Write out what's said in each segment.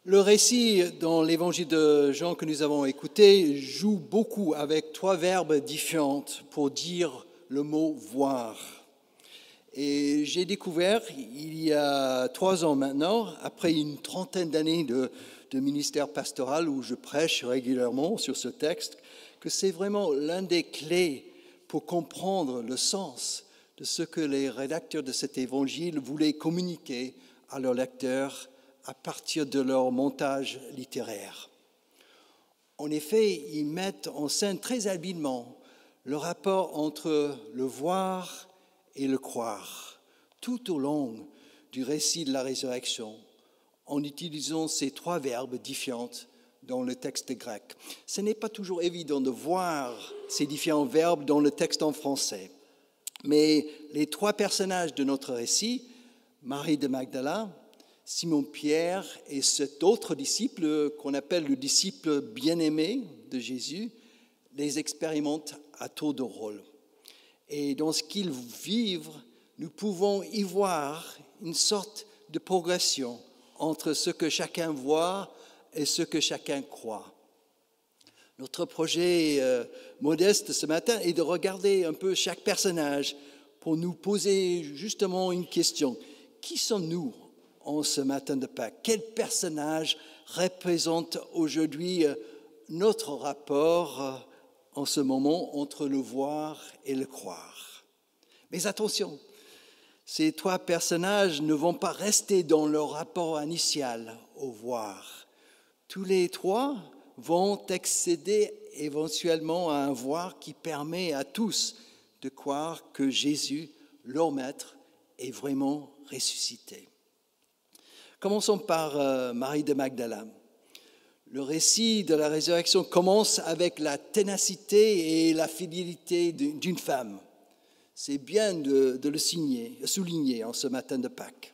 Le récit dans l'évangile de Jean que nous avons écouté joue beaucoup avec trois verbes différents pour dire le mot voir. Et j'ai découvert il y a 3 ans maintenant, après une trentaine d'années de ministère pastoral où je prêche régulièrement sur ce texte, que c'est vraiment l'un des clés pour comprendre le sens de ce que les rédacteurs de cet évangile voulaient communiquer à leurs lecteurs à partir de leur montage littéraire. En effet, ils mettent en scène très habilement le rapport entre le voir et le croire, tout au long du récit de la résurrection, en utilisant ces trois verbes différents dans le texte grec. Ce n'est pas toujours évident de voir ces différents verbes dans le texte en français, mais les trois personnages de notre récit, Marie de Magdala, Simon-Pierre et cet autre disciple qu'on appelle le disciple bien-aimé de Jésus, les expérimentent à tour de rôle. Et dans ce qu'ils vivent, nous pouvons y voir une sorte de progression entre ce que chacun voit et ce que chacun croit. Notre projet modeste ce matin est de regarder un peu chaque personnage pour nous poser justement une question. Qui sommes-nous en ce matin de Pâques? Quel personnage représente aujourd'hui notre rapport en ce moment entre le voir et le croire? Mais attention, ces trois personnages ne vont pas rester dans leur rapport initial au voir. Tous les trois vont accéder éventuellement à un voir qui permet à tous de croire que Jésus, leur maître, est vraiment ressuscité. Commençons par Marie de Magdala. Le récit de la résurrection commence avec la ténacité et la fidélité d'une femme. C'est bien de le souligner en ce matin de Pâques.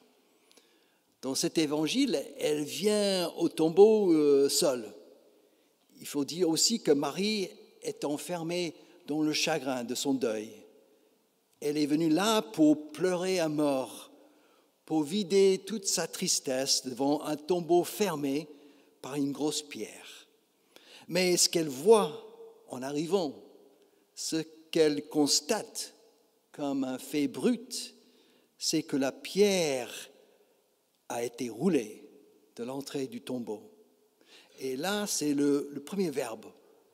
Dans cet évangile, elle vient au tombeau seule. Il faut dire aussi que Marie est enfermée dans le chagrin de son deuil. Elle est venue là pour pleurer à mort, pour vider toute sa tristesse devant un tombeau fermé par une grosse pierre. Mais ce qu'elle voit en arrivant, ce qu'elle constate comme un fait brut, c'est que la pierre a été roulée de l'entrée du tombeau. Et là, c'est le premier verbe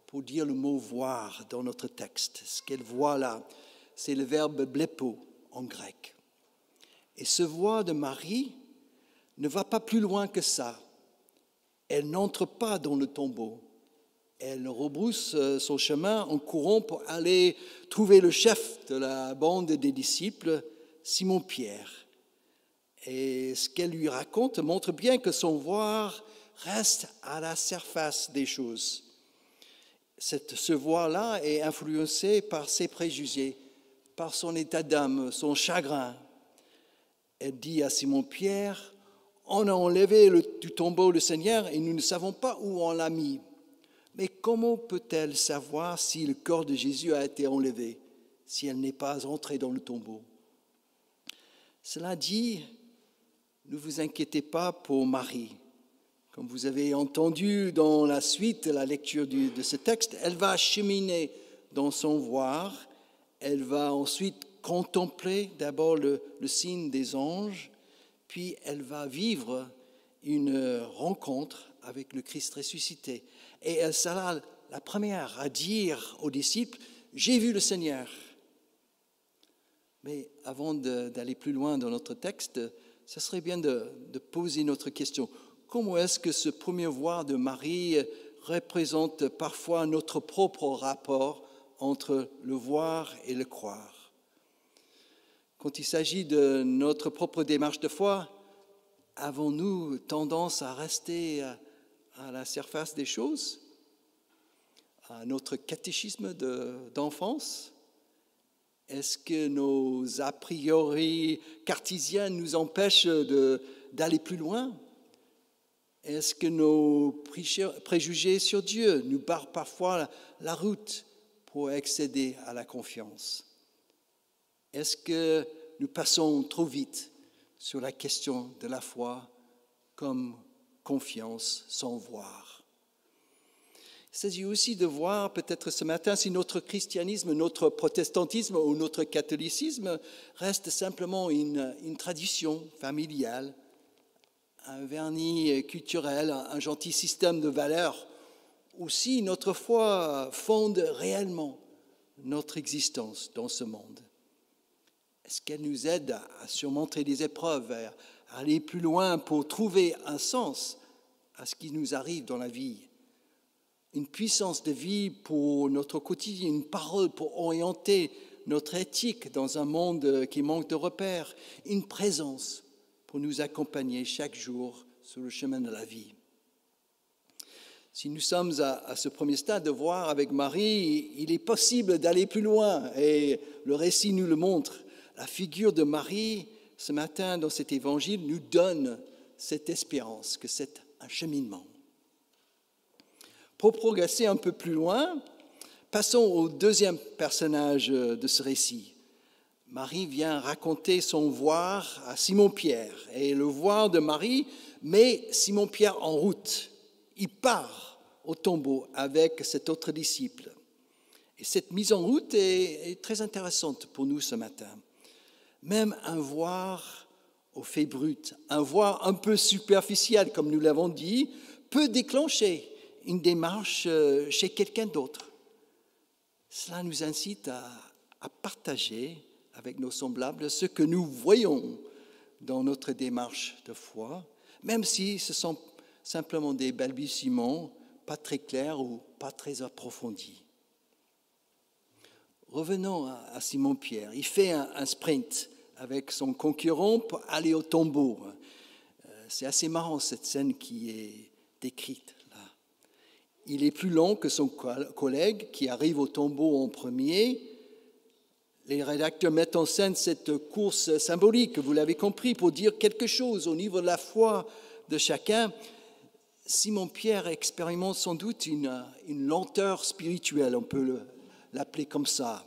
pour dire le mot « voir » dans notre texte. Ce qu'elle voit là, c'est le verbe « blepo » en grec. Et ce voir de Marie ne va pas plus loin que ça. Elle n'entre pas dans le tombeau. Elle rebrousse son chemin en courant pour aller trouver le chef de la bande des disciples, Simon-Pierre. Et ce qu'elle lui raconte montre bien que son voir reste à la surface des choses. Ce voir-là est influencé par ses préjugés, par son état d'âme, son chagrin. Elle dit à Simon-Pierre, « On a enlevé du tombeau le Seigneur et nous ne savons pas où on l'a mis. Mais comment peut-elle savoir si le corps de Jésus a été enlevé, si elle n'est pas entrée dans le tombeau ?» Cela dit, ne vous inquiétez pas pour Marie. Comme vous avez entendu dans la suite de la lecture de ce texte, elle va cheminer dans son voir, elle va ensuite contempler d'abord le signe des anges, puis elle va vivre une rencontre avec le Christ ressuscité. Et elle sera la première à dire aux disciples, « J'ai vu le Seigneur ». Mais avant d'aller plus loin dans notre texte, ce serait bien de poser notre question. Comment est-ce que ce premier voir de Marie représente parfois notre propre rapport entre le voir et le croire? Quand il s'agit de notre propre démarche de foi, avons-nous tendance à rester à la surface des choses, à notre catéchisme d'enfance? Est-ce que nos a priori cartésiens nous empêchent d'aller plus loin? Est-ce que nos préjugés sur Dieu nous barrent parfois la route pour accéder à la confiance? Est-ce que nous passons trop vite sur la question de la foi comme confiance sans voir. Il s'agit aussi de voir peut-être ce matin si notre christianisme, notre protestantisme ou notre catholicisme reste simplement une tradition familiale, un vernis culturel, un gentil système de valeurs, ou si notre foi fonde réellement notre existence dans ce monde. Est-ce qu'elle nous aide à surmonter des épreuves, à aller plus loin pour trouver un sens à ce qui nous arrive dans la vie? Une puissance de vie pour notre quotidien, une parole pour orienter notre éthique dans un monde qui manque de repères, une présence pour nous accompagner chaque jour sur le chemin de la vie. Si nous sommes à ce premier stade de voir avec Marie, il est possible d'aller plus loin et le récit nous le montre. La figure de Marie, ce matin dans cet évangile, nous donne cette espérance que c'est un cheminement. Pour progresser un peu plus loin, passons au deuxième personnage de ce récit. Marie vient raconter son voir à Simon-Pierre. Et le voir de Marie met Simon-Pierre en route. Il part au tombeau avec cet autre disciple. Et cette mise en route est très intéressante pour nous ce matin. Même un voir au fait brut, un voir un peu superficiel, comme nous l'avons dit, peut déclencher une démarche chez quelqu'un d'autre. Cela nous incite à partager avec nos semblables ce que nous voyons dans notre démarche de foi, même si ce sont simplement des balbutiements pas très clairs ou pas très approfondis. Revenons à Simon-Pierre. Il fait un sprint avec son concurrent pour aller au tombeau. C'est assez marrant cette scène qui est décrite. Il est plus long que son collègue qui arrive au tombeau en premier. Les rédacteurs mettent en scène cette course symbolique, vous l'avez compris, pour dire quelque chose au niveau de la foi de chacun. Simon-Pierre expérimente sans doute une lenteur spirituelle, on peut l'appeler comme ça.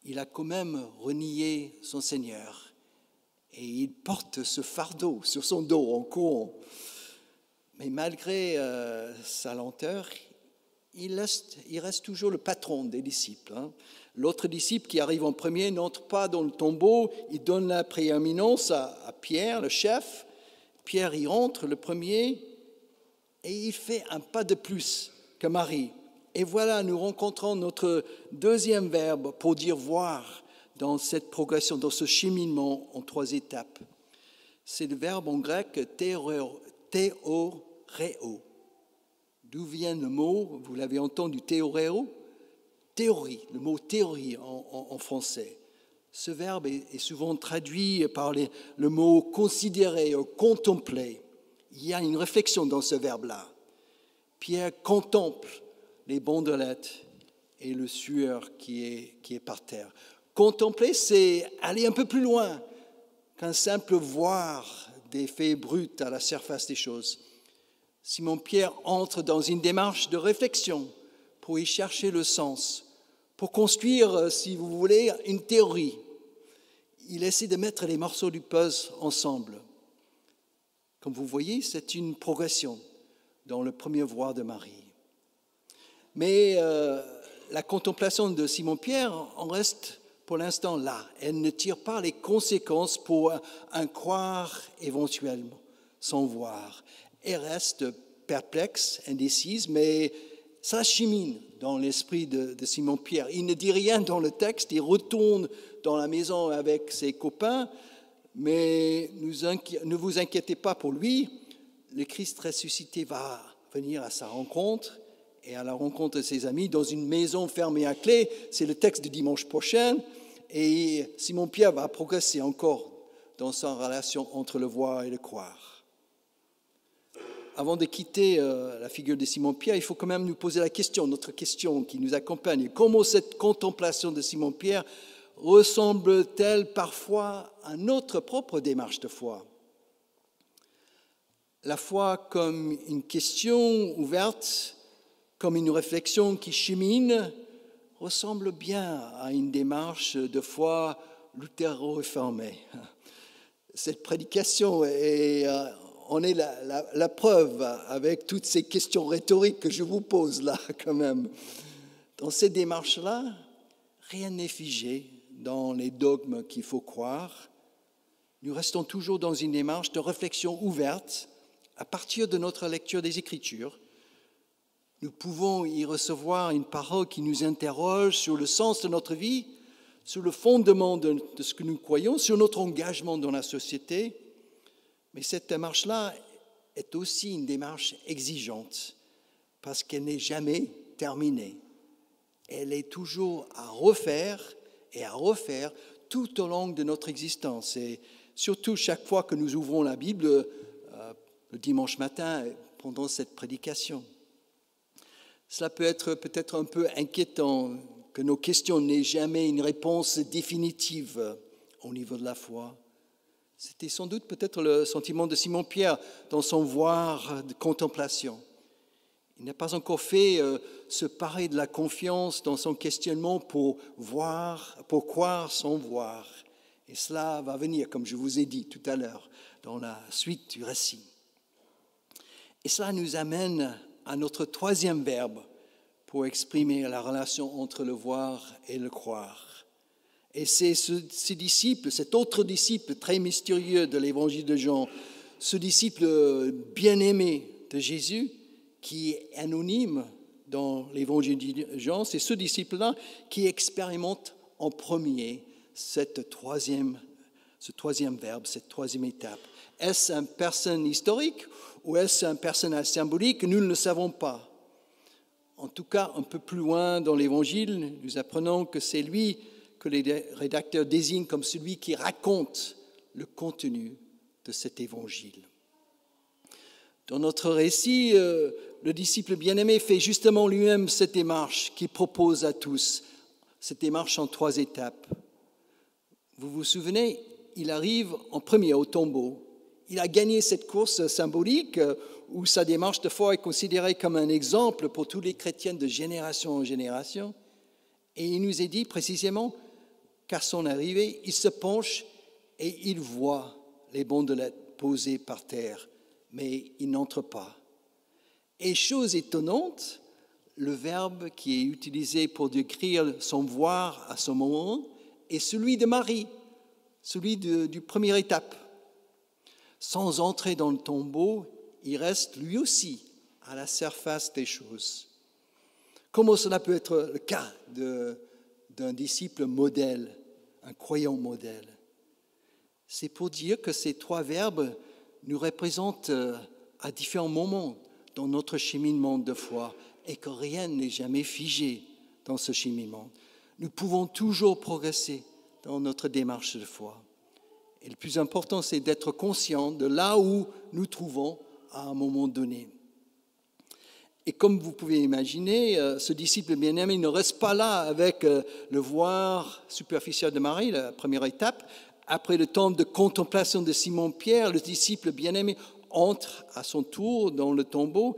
Il a quand même renié son Seigneur et il porte ce fardeau sur son dos en courant. Mais malgré sa lenteur, il reste toujours le patron des disciples. L'autre disciple qui arrive en premier n'entre pas dans le tombeau, il donne la prééminence à Pierre, le chef. Pierre y rentre le premier et il fait un pas de plus que Marie. Et voilà, nous rencontrons notre deuxième verbe pour dire voir dans cette progression, dans ce cheminement en 3 étapes. C'est le verbe en grec théoreo. D'où vient le mot, vous l'avez entendu, théoreo? Théorie, le mot théorie en français. Ce verbe est souvent traduit par le mot considérer ou contempler. Il y a une réflexion dans ce verbe-là. Pierre contemple les bandelettes et le sueur qui est par terre. Contempler, c'est aller un peu plus loin qu'un simple voir des faits bruts à la surface des choses. Simon-Pierre entre dans une démarche de réflexion pour y chercher le sens, pour construire, si vous voulez, une théorie. Il essaie de mettre les morceaux du puzzle ensemble. Comme vous voyez, c'est une progression dans le premier voir de Marie. Mais la contemplation de Simon-Pierre en reste pour l'instant là. Elle ne tire pas les conséquences pour un croire éventuellement, sans voir. Elle reste perplexe, indécise, mais ça chemine dans l'esprit de Simon-Pierre. Il ne dit rien dans le texte, il retourne dans la maison avec ses copains, mais ne vous inquiétez pas pour lui, le Christ ressuscité va venir à sa rencontre et à la rencontre de ses amis dans une maison fermée à clé. C'est le texte du dimanche prochain. Et Simon-Pierre va progresser encore dans sa relation entre le voir et le croire. Avant de quitter la figure de Simon-Pierre, il faut quand même nous poser la question, notre question qui nous accompagne. Comment cette contemplation de Simon-Pierre ressemble-t-elle parfois à notre propre démarche de foi? La foi comme une question ouverte, comme une réflexion qui chemine, ressemble bien à une démarche de foi luthéro-réformée. Cette prédication est on est la preuve avec toutes ces questions rhétoriques que je vous pose là quand même. Dans cette démarche-là, rien n'est figé dans les dogmes qu'il faut croire. Nous restons toujours dans une démarche de réflexion ouverte à partir de notre lecture des Écritures. Nous pouvons y recevoir une parole qui nous interroge sur le sens de notre vie, sur le fondement de ce que nous croyons, sur notre engagement dans la société. Mais cette démarche-là est aussi une démarche exigeante parce qu'elle n'est jamais terminée. Elle est toujours à refaire et à refaire tout au long de notre existence. Et surtout chaque fois que nous ouvrons la Bible le dimanche matin pendant cette prédication. Cela peut être peut-être un peu inquiétant que nos questions n'aient jamais une réponse définitive au niveau de la foi. C'était sans doute peut-être le sentiment de Simon-Pierre dans son voir de contemplation. Il n'a pas encore fait se parer de la confiance dans son questionnement pour croire sans voir. Et cela va venir, comme je vous ai dit tout à l'heure, dans la suite du récit. Et cela nous amène à notre troisième verbe pour exprimer la relation entre le voir et le croire. Et c'est ce disciple, cet autre disciple très mystérieux de l'évangile de Jean, ce disciple bien-aimé de Jésus, qui est anonyme dans l'évangile de Jean, c'est ce disciple-là qui expérimente en premier ce troisième verbe, cette troisième étape. Est-ce une personne historique ou est-ce un personnage symbolique? Nous ne le savons pas. En tout cas, un peu plus loin dans l'Évangile, nous apprenons que c'est lui que les rédacteurs désignent comme celui qui raconte le contenu de cet Évangile. Dans notre récit, le disciple bien-aimé fait justement lui-même cette démarche qu'il propose à tous, cette démarche en 3 étapes. Vous vous souvenez, il arrive en premier au tombeau. Il a gagné cette course symbolique où sa démarche de foi est considérée comme un exemple pour tous les chrétiens de génération en génération. Et il nous est dit précisément qu'à son arrivée, il se penche et il voit les bandelettes posées par terre, mais il n'entre pas. Et chose étonnante, le verbe qui est utilisé pour décrire son voir à ce moment est celui de Marie, celui du première étape. Sans entrer dans le tombeau, il reste lui aussi à la surface des choses. Comment cela peut être le cas d'un disciple modèle, un croyant modèle? C'est pour dire que ces 3 verbes nous représentent à différents moments dans notre cheminement de foi et que rien n'est jamais figé dans ce cheminement. Nous pouvons toujours progresser dans notre démarche de foi. Et le plus important, c'est d'être conscient de là où nous trouvons à un moment donné. Et comme vous pouvez imaginer, ce disciple bien-aimé ne reste pas là avec le voir superficiel de Marie, la première étape. Après le temps de contemplation de Simon-Pierre, le disciple bien-aimé entre à son tour dans le tombeau.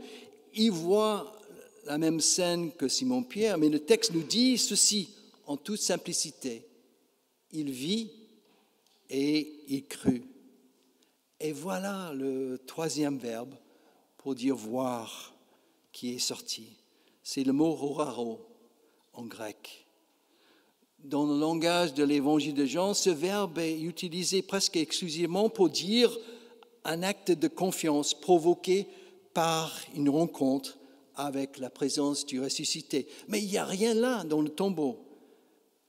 Il voit la même scène que Simon-Pierre, mais le texte nous dit ceci en toute simplicité. Il vit et il crut. Et voilà le 3e verbe pour dire voir qui est sorti. C'est le mot horaro en grec. Dans le langage de l'évangile de Jean, ce verbe est utilisé presque exclusivement pour dire un acte de confiance provoqué par une rencontre avec la présence du ressuscité. Mais il n'y a rien là dans le tombeau.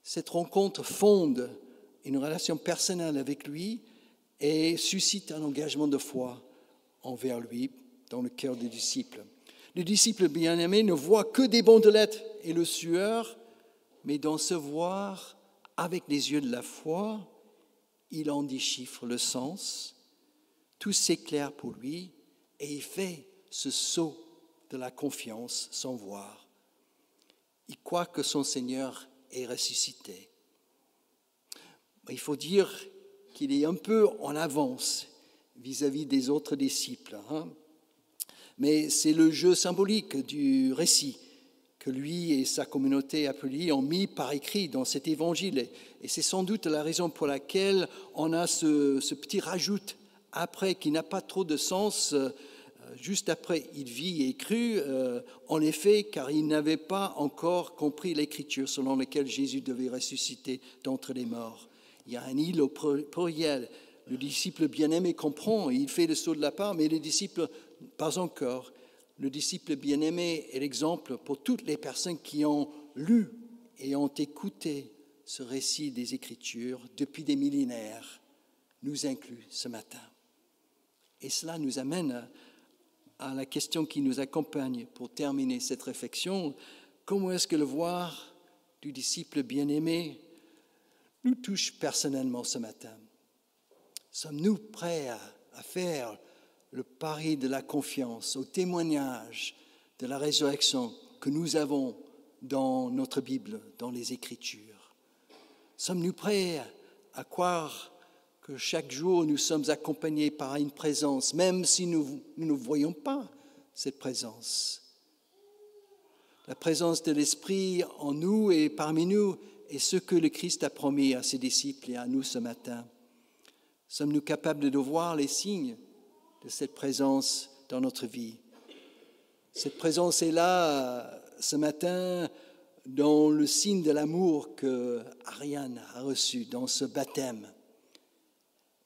Cette rencontre fonde une relation personnelle avec lui et suscite un engagement de foi envers lui dans le cœur des disciples. Le disciple bien-aimé ne voit que des bandelettes et le sueur, mais dans ce voir avec les yeux de la foi, il en déchiffre le sens, tout s'éclaire pour lui et il fait ce saut de la confiance sans voir. Il croit que son Seigneur est ressuscité. Il faut dire qu'il est un peu en avance vis-à-vis des autres disciples. Mais c'est le jeu symbolique du récit que lui et sa communauté appelée ont mis par écrit dans cet évangile. Et c'est sans doute la raison pour laquelle on a ce petit rajout après, qui n'a pas trop de sens, juste après, il vit et crut, en effet, car il n'avait pas encore compris l'Écriture selon laquelle Jésus devait ressusciter d'entre les morts. Il y a un il au pluriel. Le disciple bien-aimé comprend, il fait le saut de la part, mais le disciple, pas encore. Le disciple bien-aimé est l'exemple pour toutes les personnes qui ont lu et ont écouté ce récit des Écritures depuis des millénaires, nous inclut ce matin. Et cela nous amène à la question qui nous accompagne pour terminer cette réflexion. Comment est-ce que le voir du disciple bien-aimé nous touche personnellement ce matin? Sommes-nous prêts à faire le pari de la confiance, au témoignage de la résurrection que nous avons dans notre Bible, dans les Écritures? Sommes-nous prêts à croire que chaque jour nous sommes accompagnés par une présence, même si nous ne voyons pas cette présence? La présence de l'Esprit en nous et parmi nous est ce que le Christ a promis à ses disciples et à nous ce matin. Sommes-nous capables de voir les signes de cette présence dans notre vie? Cette présence est là ce matin dans le signe de l'amour que Ariane a reçu dans ce baptême.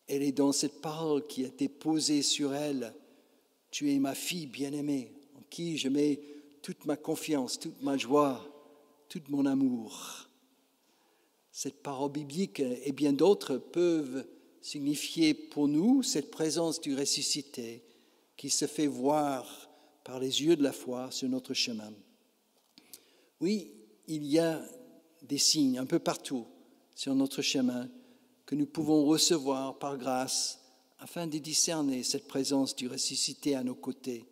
Elle est dans cette parole qui a été posée sur elle. Tu es ma fille bien-aimée, en qui je mets toute ma confiance, toute ma joie, tout mon amour. Cette parole biblique et bien d'autres peuvent signifier pour nous cette présence du ressuscité qui se fait voir par les yeux de la foi sur notre chemin. Oui, il y a des signes un peu partout sur notre chemin que nous pouvons recevoir par grâce afin de discerner cette présence du ressuscité à nos côtés.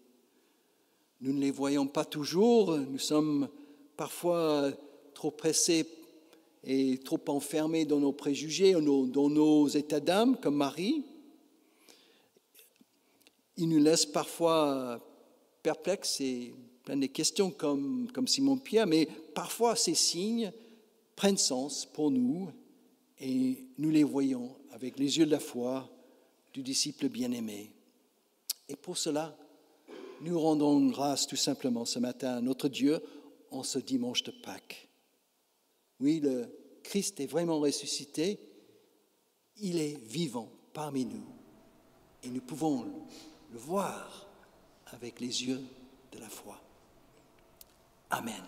Nous ne les voyons pas toujours, nous sommes parfois trop pressés et trop enfermés dans nos préjugés, dans nos états d'âme, comme Marie. Il nous laisse parfois perplexes et plein de questions comme Simon-Pierre, mais parfois ces signes prennent sens pour nous et nous les voyons avec les yeux de la foi du disciple bien-aimé. Et pour cela, nous rendons grâce tout simplement ce matin à notre Dieu en ce dimanche de Pâques. Oui, le Christ est vraiment ressuscité, il est vivant parmi nous et nous pouvons le voir avec les yeux de la foi. Amen.